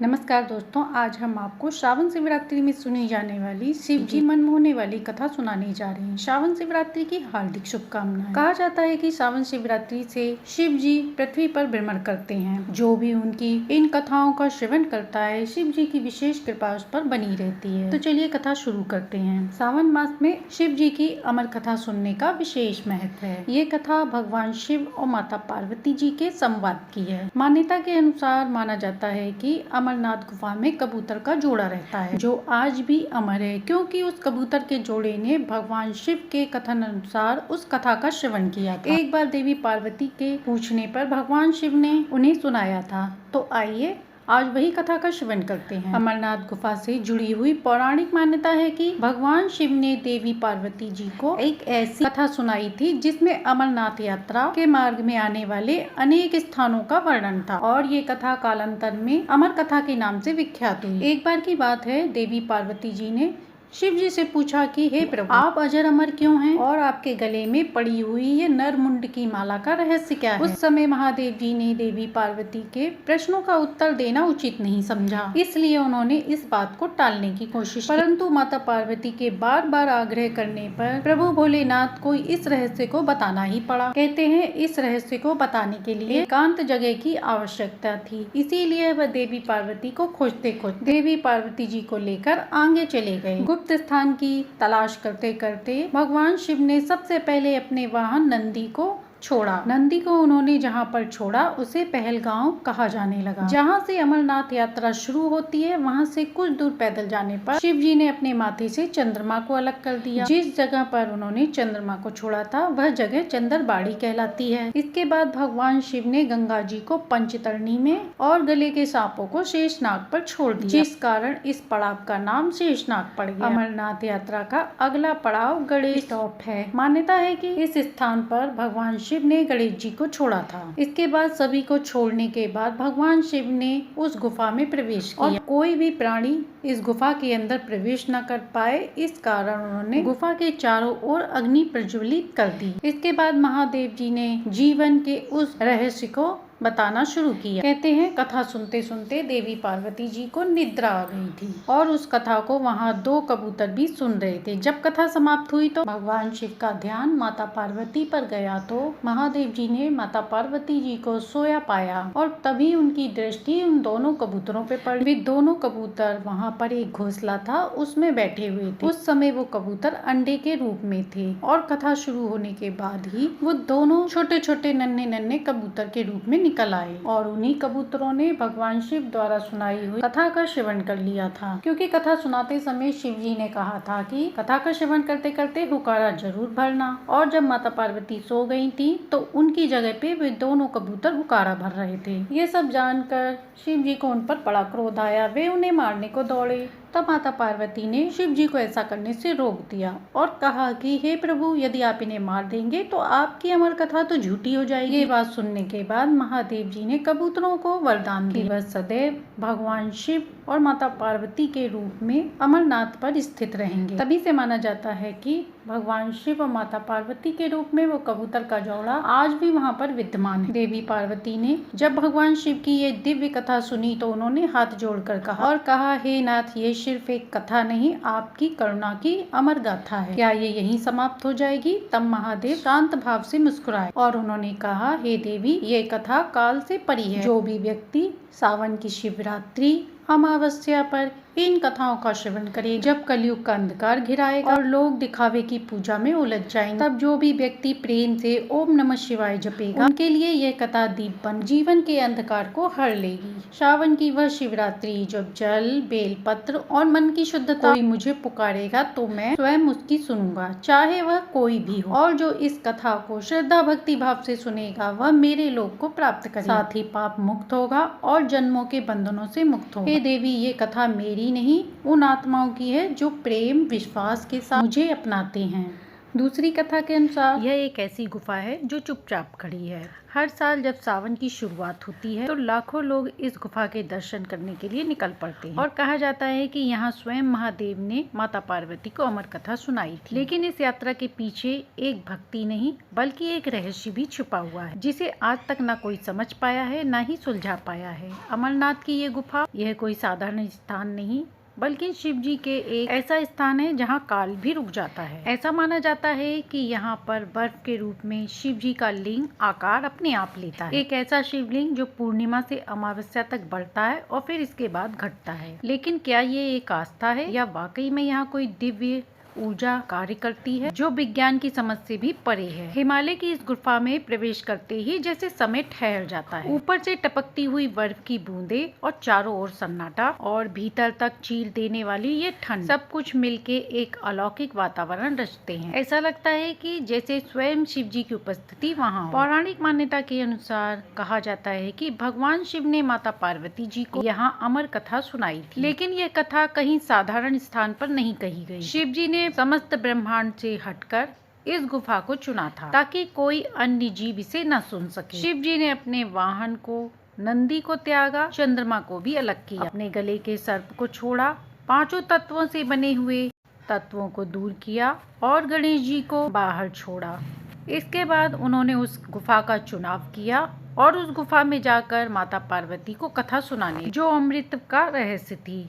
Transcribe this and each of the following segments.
नमस्कार दोस्तों, आज हम आपको श्रावण शिवरात्रि में सुनी जाने वाली शिव जी मन मोहने वाली कथा सुनाने जा रहे हैं। श्रावण शिवरात्रि की हार्दिक शुभकामनाएं। कहा जाता है कि श्रावण शिवरात्रि से शिव जी पृथ्वी पर भ्रमण करते हैं। जो भी उनकी इन कथाओं का श्रवण करता है, शिव जी की विशेष कृपा उस पर बनी रहती है। तो चलिए कथा शुरू करते हैं। सावन मास में शिव जी की अमर कथा सुनने का विशेष महत्व है। ये कथा भगवान शिव और माता पार्वती जी के संवाद की है। मान्यता के अनुसार माना जाता है कि अमरनाथ गुफा में कबूतर का जोड़ा रहता है, जो आज भी अमर है, क्योंकि उस कबूतर के जोड़े ने भगवान शिव के कथन अनुसार उस कथा का श्रवण किया था। एक बार देवी पार्वती के पूछने पर भगवान शिव ने उन्हें सुनाया था। तो आइए आज वही कथा का श्रवण करते हैं। अमरनाथ गुफा से जुड़ी हुई पौराणिक मान्यता है कि भगवान शिव ने देवी पार्वती जी को एक ऐसी कथा सुनाई थी जिसमें अमरनाथ यात्रा के मार्ग में आने वाले अनेक स्थानों का वर्णन था, और ये कथा कालांतर में अमर कथा के नाम से विख्यात हुई। एक बार की बात है, देवी पार्वती जी ने शिव जी से पूछा कि हे प्रभु, आप अजर अमर क्यों हैं और आपके गले में पड़ी हुई ये नरमुंड की माला का रहस्य क्या है। उस समय महादेव जी ने देवी पार्वती के प्रश्नों का उत्तर देना उचित नहीं समझा, इसलिए उन्होंने इस बात को टालने की कोशिश की। परंतु माता पार्वती के बार बार आग्रह करने पर प्रभु भोलेनाथ को इस रहस्य को बताना ही पड़ा। कहते हैं इस रहस्य को बताने के लिए एकांत जगह की आवश्यकता थी, इसीलिए वह देवी पार्वती को खोजते खोजते देवी पार्वती जी को लेकर आगे चले गए। गुप्त स्थान की तलाश करते करते भगवान शिव ने सबसे पहले अपने वाहन नंदी को छोड़ा। नंदी को उन्होंने जहाँ पर छोड़ा उसे पहलगांव कहा जाने लगा। जहाँ से अमरनाथ यात्रा शुरू होती है, वहाँ से कुछ दूर पैदल जाने पर शिव जी ने अपने माथे से चंद्रमा को अलग कर दिया। जिस जगह पर उन्होंने चंद्रमा को छोड़ा था वह जगह चंद्रबाड़ी कहलाती है। इसके बाद भगवान शिव ने गंगा जी को पंचतरणी में और गले के सांपों को शेषनाग पर छोड़ दिया, जिस कारण इस पड़ाव का नाम शेषनाग पड़ गया। अमरनाथ यात्रा का अगला पड़ाव गणेश स्टॉप है। मान्यता है कि इस स्थान पर भगवान शिव ने गणेश जी को छोड़ा था। इसके बाद सभी को छोड़ने के बाद भगवान शिव ने उस गुफा में प्रवेश किया और कोई भी प्राणी इस गुफा के अंदर प्रवेश न कर पाए, इस कारण उन्होंने गुफा के चारों ओर अग्नि प्रज्वलित कर दी। इसके बाद महादेव जी ने जीवन के उस रहस्य को बताना शुरू किया। कहते हैं कथा सुनते सुनते देवी पार्वती जी को निद्रा आ गई थी और उस कथा को वहाँ दो कबूतर भी सुन रहे थे। जब कथा समाप्त हुई तो भगवान शिव का ध्यान माता पार्वती पर गया तो महादेव जी ने माता पार्वती जी को सोया पाया और तभी उनकी दृष्टि उन दोनों कबूतरों पे पड़ी। वे दोनों कबूतर वहाँ पर एक घोंसला था उसमें बैठे हुए थे। उस समय वो कबूतर अंडे के रूप में थे और कथा शुरू होने के बाद ही वो दोनों छोटे छोटे नन्हे नन्हे कबूतर के रूप में निकल आए और उन्हीं कबूतरों ने भगवान शिव द्वारा सुनाई हुई कथा का श्रवण कर लिया था। क्योंकि कथा सुनाते समय शिव जी ने कहा था कि कथा का श्रवण करते करते हुकारा जरूर भरना, और जब माता पार्वती सो गई थी तो उनकी जगह पे वे दोनों कबूतर हुकारा भर रहे थे। ये सब जानकर शिव जी को उन पर बड़ा क्रोध आया। वे उन्हें मारने को दौड़े। तब माता पार्वती ने शिव जी को ऐसा करने से रोक दिया और कहा कि हे प्रभु, यदि आप इन्हें मार देंगे तो आपकी अमर कथा तो झूठी हो जाएगी। ये बात सुनने के बाद महादेव जी ने कबूतरों को वरदान दिया, वह सदैव भगवान शिव और माता पार्वती के रूप में अमरनाथ पर स्थित रहेंगे। तभी से माना जाता है कि भगवान शिव और माता पार्वती के रूप में वो कबूतर का जोड़ा आज भी वहाँ पर विद्यमान है। देवी पार्वती ने जब भगवान शिव की ये दिव्य कथा सुनी तो उन्होंने हाथ जोड़कर कहा, हे नाथ, ये सिर्फ एक कथा नहीं, आपकी करुणा की अमर गाथा है। क्या ये यहीं समाप्त हो जाएगी? तब महादेव शांत भाव से मुस्कुराए और उन्होंने कहा, हे देवी, ये कथा काल से परी है। जो भी व्यक्ति सावन की शिवरात्रि अमावस्या पर इन कथाओं का श्रवण करें, जब कलयुग का अंधकार घिराएगा और लोग दिखावे की पूजा में उलझ जाएंगे, तब जो भी व्यक्ति प्रेम से ओम नमः शिवाय जपेगा, उनके लिए यह कथा दीप बन जीवन के अंधकार को हर लेगी। श्रावण की वह शिवरात्रि जब जल, बेलपत्र और मन की शुद्धता कोई मुझे पुकारेगा तो मैं स्वयं उसकी सुनूंगा, चाहे वह कोई भी हो। और जो इस कथा को श्रद्धा भक्ति भाव से सुनेगा वह मेरे लोक को प्राप्त करेगा, साथ ही पाप मुक्त होगा और जन्मों के बंधनों से मुक्त होगा। हे देवी, ये कथा मेरी नहीं, उन आत्माओं की है जो प्रेम विश्वास के साथ मुझे अपनाते हैं। दूसरी कथा के अनुसार यह एक ऐसी गुफा है जो चुपचाप खड़ी है। हर साल जब सावन की शुरुआत होती है तो लाखों लोग इस गुफा के दर्शन करने के लिए निकल पड़ते हैं और कहा जाता है कि यहाँ स्वयं महादेव ने माता पार्वती को अमर कथा सुनाई थी। लेकिन इस यात्रा के पीछे एक भक्ति नहीं बल्कि एक रहस्य भी छुपा हुआ है, जिसे आज तक न कोई समझ पाया है न ही सुलझा पाया है। अमरनाथ की ये गुफा यह कोई साधारण स्थान नहीं बल्कि शिव जी के एक ऐसा स्थान है जहाँ काल भी रुक जाता है। ऐसा माना जाता है कि यहाँ पर बर्फ के रूप में शिव जी का लिंग आकार अपने आप लेता है। एक ऐसा शिवलिंग जो पूर्णिमा से अमावस्या तक बढ़ता है और फिर इसके बाद घटता है। लेकिन क्या ये एक आस्था है या वाकई में यहाँ कोई दिव्य ऊर्जा कार्य करती है जो विज्ञान की समझ से भी परे है। हिमालय की इस गुफा में प्रवेश करते ही जैसे समय ठहर जाता है। ऊपर से टपकती हुई बर्फ की बूंदे और चारों ओर सन्नाटा और भीतर तक चीर देने वाली ये ठंड, सब कुछ मिलके एक अलौकिक वातावरण रचते हैं। ऐसा लगता है कि जैसे स्वयं शिव जी की उपस्थिति वहाँ हो। पौराणिक मान्यता के अनुसार कहा जाता है कि भगवान शिव ने माता पार्वती जी को यहाँ अमर कथा सुनाई थी। लेकिन यह कथा कहीं साधारण स्थान पर नहीं कही गई। शिव जी ने समस्त ब्रह्मांड से हटकर इस गुफा को चुना था ताकि कोई अन्य जीव इसे न सुन सके। शिव जी ने अपने वाहन को नंदी को त्यागा, चंद्रमा को भी अलग किया, अपने गले के सर्प को छोड़ा, पांचों तत्वों से बने हुए तत्वों को दूर किया और गणेश जी को बाहर छोड़ा। इसके बाद उन्होंने उस गुफा का चुनाव किया और उस गुफा में जाकर माता पार्वती को कथा सुनाने जो अमृत का रहस्य थी।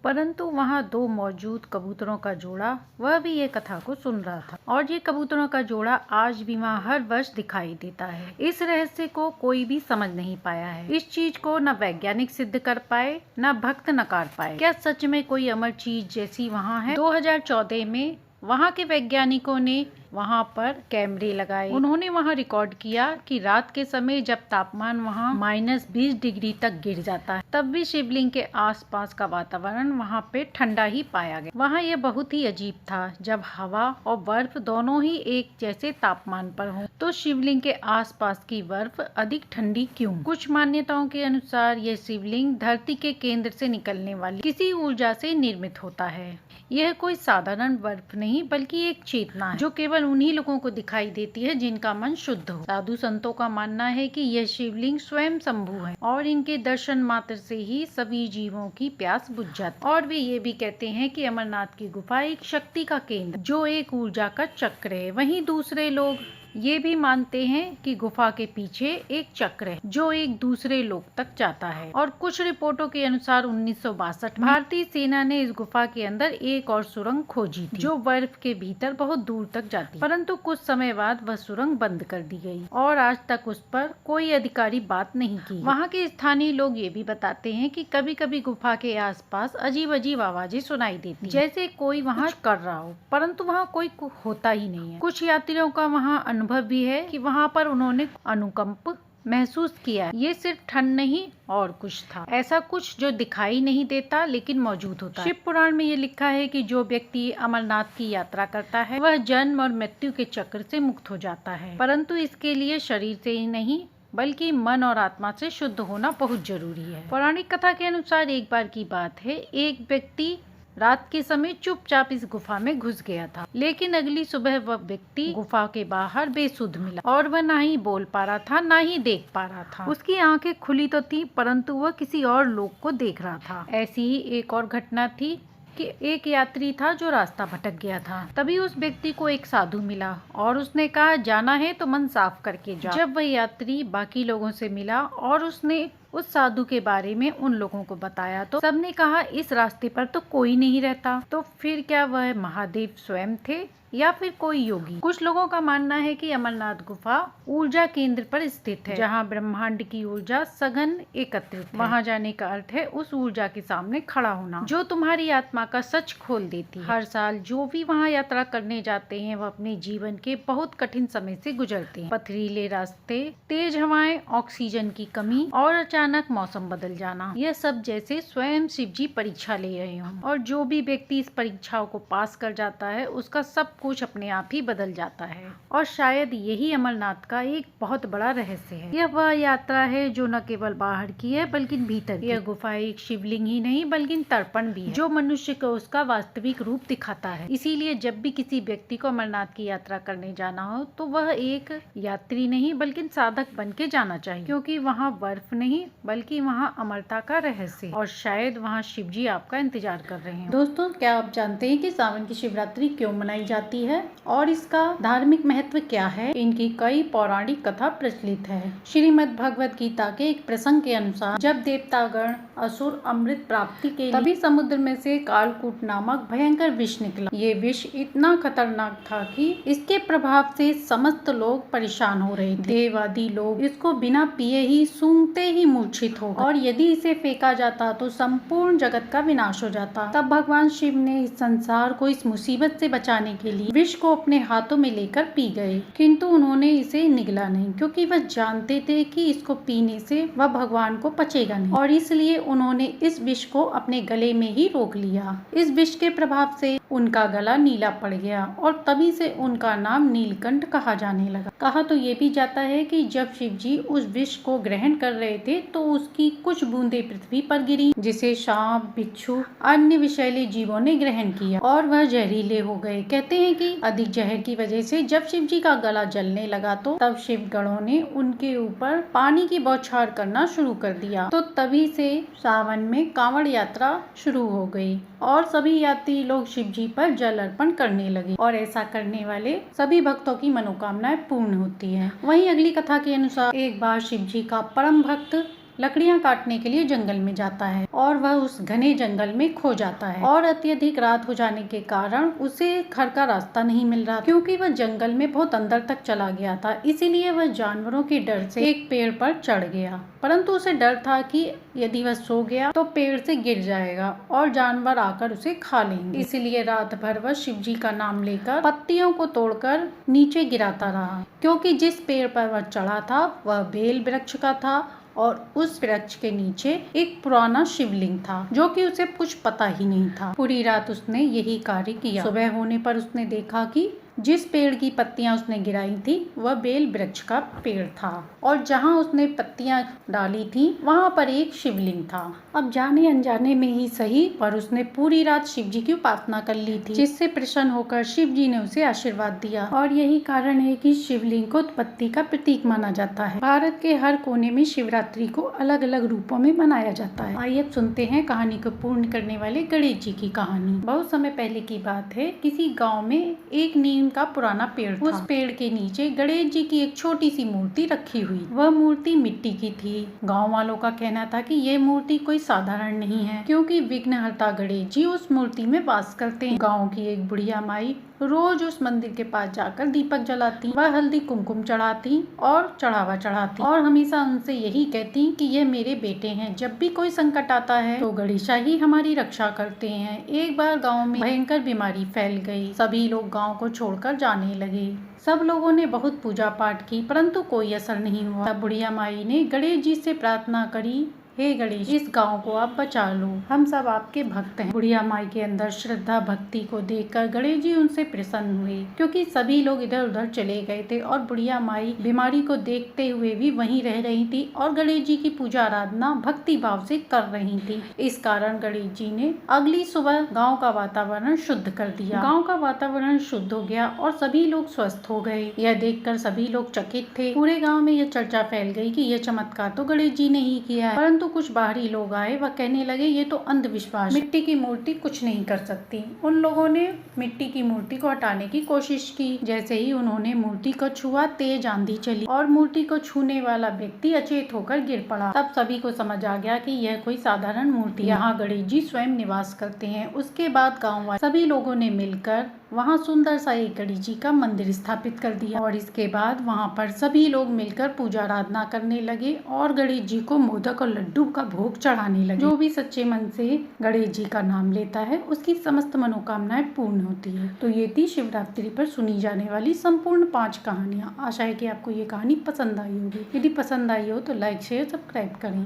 परंतु वहाँ दो मौजूद कबूतरों का जोड़ा वह भी ये कथा को सुन रहा था और ये कबूतरों का जोड़ा आज भी वहाँ हर वर्ष दिखाई देता है। इस रहस्य को कोई भी समझ नहीं पाया है। इस चीज को न वैज्ञानिक सिद्ध कर पाए न भक्त नकार पाए। क्या सच में कोई अमर चीज जैसी वहाँ है? 2014 में वहाँ के वैज्ञानिकों ने वहाँ पर कैमरे लगाए। उन्होंने वहाँ रिकॉर्ड किया कि रात के समय जब तापमान वहाँ -20 डिग्री तक गिर जाता है तब भी शिवलिंग के आसपास का वातावरण वहाँ पे ठंडा ही पाया गया। वहाँ ये बहुत ही अजीब था, जब हवा और बर्फ दोनों ही एक जैसे तापमान पर हो तो शिवलिंग के आसपास की बर्फ अधिक ठंडी क्यों? कुछ मान्यताओं के अनुसार यह शिवलिंग धरती के केंद्र से निकलने वाली किसी ऊर्जा से निर्मित होता है। यह कोई साधारण बर्फ नहीं बल्कि एक चेतना है जो केवल उन्हीं लोगों को दिखाई देती है जिनका मन शुद्ध हो। साधु संतों का मानना है कि यह शिवलिंग स्वयं शंभु है और इनके दर्शन मात्र से ही सभी जीवों की प्यास बुझ जाती है। और वे ये भी कहते हैं कि अमरनाथ की गुफा एक शक्ति का केंद्र जो एक ऊर्जा का चक्र है। वहीं दूसरे लोग ये भी मानते हैं कि गुफा के पीछे एक चक्र है जो एक दूसरे लोक तक जाता है। और कुछ रिपोर्टों के अनुसार 1962 में भारतीय सेना ने इस गुफा के अंदर एक और सुरंग खोजी थी जो बर्फ के भीतर बहुत दूर तक जाती, परंतु कुछ समय बाद वह सुरंग बंद कर दी गई और आज तक उस पर कोई अधिकारी बात नहीं की। वहाँ के स्थानीय लोग ये भी बताते हैं कि कभी कभी गुफा के आसपास अजीब अजीब आवाजें सुनाई देती जैसे कोई वहाँ कर रहा हो, परंतु वहाँ कोई होता ही नहीं है। कुछ यात्रियों का वहाँ अनुभव भी है कि वहाँ पर उन्होंने अनुकंप महसूस किया। ये सिर्फ ठंड नहीं और कुछ था, ऐसा कुछ जो दिखाई नहीं देता लेकिन मौजूद होता है। शिव पुराण में ये लिखा है कि जो व्यक्ति अमरनाथ की यात्रा करता है वह जन्म और मृत्यु के चक्र से मुक्त हो जाता है, परंतु इसके लिए शरीर से ही नहीं बल्कि मन और आत्मा से शुद्ध होना बहुत जरूरी है। पौराणिक कथा के अनुसार एक बार की बात है, एक व्यक्ति रात के समय चुपचाप इस गुफा में घुस गया था, लेकिन अगली सुबह वह व्यक्ति गुफा के बाहर बेसुध मिला और वह ना ही बोल पा रहा था ना ही देख पा रहा था। उसकी आंखें खुली तो थी परंतु वह किसी और लोक को देख रहा था। ऐसी ही एक और घटना थी कि एक यात्री था जो रास्ता भटक गया था। तभी उस व्यक्ति को एक साधु मिला और उसने कहा जाना है तो मन साफ करके जाओ। जब वह यात्री बाकी लोगों से मिला और उसने उस साधु के बारे में उन लोगों को बताया तो सबने कहा इस रास्ते पर तो कोई नहीं रहता। तो फिर क्या वह महादेव स्वयं थे या फिर कोई योगी? कुछ लोगों का मानना है कि अमरनाथ गुफा ऊर्जा केंद्र पर स्थित है जहां ब्रह्मांड की ऊर्जा सघन एकत्रित है। वहां जाने का अर्थ है उस ऊर्जा के सामने खड़ा होना जो तुम्हारी आत्मा का सच खोल देती है। हर साल जो भी वहां यात्रा करने जाते हैं वह अपने जीवन के बहुत कठिन समय से गुजरते हैं। पथरीले रास्ते, तेज हवाएं, ऑक्सीजन की कमी और अचानक मौसम बदल जाना, यह सब जैसे स्वयं शिव जी परीक्षा ले रहे हों। और जो भी व्यक्ति इस परीक्षाओं को पास कर जाता है उसका सब कुछ अपने आप ही बदल जाता है। और शायद यही अमरनाथ का एक बहुत बड़ा रहस्य है। यह वह यात्रा है जो न केवल बाहर की है बल्कि भीतर की। यह गुफा एक शिवलिंग ही नहीं बल्कि तर्पण भी है, जो मनुष्य को उसका वास्तविक रूप दिखाता है। इसीलिए जब भी किसी व्यक्ति को अमरनाथ की यात्रा करने जाना हो तो वह एक यात्री नहीं बल्कि साधक बन के जाना चाहिए, क्योंकि वहाँ बर्फ नहीं बल्कि वहाँ अमरता का रहस्य और शायद वहाँ शिव जी आपका इंतजार कर रहे हैं। दोस्तों, क्या आप जानते हैं कि सावन की शिवरात्रि क्यों मनाई जाती है और इसका धार्मिक महत्व क्या है? इनकी कई पौराणिक कथा प्रचलित है। श्रीमद् भगवत गीता के एक प्रसंग के अनुसार जब देवतागण असुर अमृत प्राप्ति के लिए तभी समुद्र में से कालकूट नामक भयंकर विष निकला। ये विष इतना खतरनाक था कि इसके प्रभाव से समस्त लोग परेशान हो रहे थे। देव आदि लोग इसको बिना पिए ही सूंघते ही मूर्छित हो गए और यदि इसे फेंका जाता तो संपूर्ण जगत का विनाश हो जाता। तब भगवान शिव ने इस संसार को इस मुसीबत से बचाने के लिए विष को अपने हाथों में लेकर पी गए, किंतु उन्होंने इसे निगला नहीं, क्योंकि वह जानते थे कि इसको पीने से वह भगवान को पचेगा नहीं, और इसलिए उन्होंने इस विष को अपने गले में ही रोक लिया। इस विष के प्रभाव से उनका गला नीला पड़ गया और तभी से उनका नाम नीलकंठ कहा जाने लगा। कहा तो ये भी जाता है कि जब शिव जी उस विष को ग्रहण कर रहे थे तो उसकी कुछ बूंदें पृथ्वी पर गिरी, जिसे सांप, बिच्छू, अन्य विषैले जीवों ने ग्रहण किया और वह जहरीले हो गए। कहते हैं कि अधिक जहर की वजह से जब शिव जी का गला जलने लगा तो तब शिव गणों ने उनके ऊपर पानी की बौछार करना शुरू कर दिया। तो तभी से सावन में कांवड़ यात्रा शुरू हो गई और सभी यात्री लोग शिव जी पर जल अर्पण करने लगे और ऐसा करने वाले सभी भक्तों की मनोकामनाएं पूर्ण होती हैं। वहीं अगली कथा के अनुसार एक बार शिव जी का परम भक्त लकड़ियां काटने के लिए जंगल में जाता है और वह उस घने जंगल में खो जाता है और अत्यधिक रात हो जाने के कारण उसे घर का रास्ता नहीं मिल रहा, क्योंकि वह जंगल में बहुत अंदर तक चला गया था। इसीलिए वह जानवरों के डर से एक पेड़ पर चढ़ गया, परंतु उसे डर था कि यदि वह सो गया तो पेड़ से गिर जाएगा और जानवर आकर उसे खा लेंगे। इसलिए रात भर वह शिव जी का नाम लेकर पत्तियों को तोड़कर नीचे गिराता रहा, क्योंकि जिस पेड़ पर वह चढ़ा था वह बेल वृक्ष का था और उस वृक्ष के नीचे एक पुराना शिवलिंग था, जो कि उसे कुछ पता ही नहीं था। पूरी रात उसने यही कार्य किया। सुबह होने पर उसने देखा कि जिस पेड़ की पत्तियां उसने गिराई थी वह बेल वृक्ष का पेड़ था और जहां उसने पत्तियां डाली थी वहां पर एक शिवलिंग था। अब जाने अनजाने में ही सही, पर उसने पूरी रात शिव जी की उपासना कर ली थी, जिससे प्रसन्न होकर शिव जी ने उसे आशीर्वाद दिया। और यही कारण है कि शिवलिंग को उत्पत्ति का प्रतीक माना जाता है। भारत के हर कोने में शिवरात्रि को अलग अलग रूपों में मनाया जाता है। आइए अब सुनते हैं कहानी को पूर्ण करने वाले गणेश जी की कहानी। बहुत समय पहले की बात है, किसी गाँव में एक नीम का पुराना पेड़ था। उस पेड़ के नीचे गणेश जी की एक छोटी सी मूर्ति रखी हुई। वह मूर्ति मिट्टी की थी। गांव वालों का कहना था कि यह मूर्ति कोई साधारण नहीं है, क्योंकि विघ्नहर्ता गणेश जी उस मूर्ति में वास करते हैं। गांव की एक बुढ़िया माई रोज उस मंदिर के पास जाकर दीपक जलाती, वह हल्दी कुमकुम चढ़ाती और चढ़ावा चढ़ाती और हमेशा उनसे यही कहती कि ये मेरे बेटे हैं, जब भी कोई संकट आता है तो गणेशा ही हमारी रक्षा करते हैं। एक बार गांव में भयंकर बीमारी फैल गई। सभी लोग गांव को छोड़कर जाने लगे। सब लोगों ने बहुत पूजा पाठ की, परंतु कोई असर नहीं हुआ। तब बुढ़िया माई ने गणेश जी से प्रार्थना करी, हे गणेश, इस गांव को आप बचा लो, हम सब आपके भक्त हैं। बुढ़िया माई के अंदर श्रद्धा भक्ति को देखकर गणेश जी उनसे प्रसन्न हुए, क्योंकि सभी लोग इधर उधर चले गए थे और बुढ़िया माई बीमारी को देखते हुए भी वहीं रह रही थी और गणेश जी की पूजा आराधना भक्ति भाव से कर रही थी। इस कारण गणेश जी ने अगली सुबह गाँव का वातावरण शुद्ध कर दिया। गाँव का वातावरण शुद्ध हो गया और सभी लोग स्वस्थ हो गए। यह देखकर सभी लोग चकित थे। पूरे गाँव में यह चर्चा फैल गई कि यह चमत्कार तो गणेश जी ने ही किया है। परंतु कुछ बाहरी लोग आए, वह कहने लगे ये तो अंधविश्वास, मिट्टी की मूर्ति कुछ नहीं कर सकती। उन लोगों ने मिट्टी की मूर्ति को हटाने की कोशिश की। जैसे ही उन्होंने मूर्ति को छुआ, तेज आंधी चली और मूर्ति को छूने वाला व्यक्ति अचेत होकर गिर पड़ा। तब सभी को समझ आ गया कि यह कोई साधारण मूर्ति, यहाँ गणेश जी स्वयं निवास करते हैं। उसके बाद गाँव वाले सभी लोगों ने मिलकर वहाँ सुंदर सा एक गणेश जी का मंदिर स्थापित कर दिया और इसके बाद वहाँ पर सभी लोग मिलकर पूजा आराधना करने लगे और गणेश जी को मोदक और लड्डू का भोग चढ़ाने लगे। जो भी सच्चे मन से गणेश जी का नाम लेता है उसकी समस्त मनोकामनाएं पूर्ण होती है। तो ये थी शिवरात्रि पर सुनी जाने वाली संपूर्ण 5 कहानियाँ। आशा है कि आपको ये कहानी पसंद आई होगी। यदि पसंद आई हो तो लाइक शेयर सब्सक्राइब करें।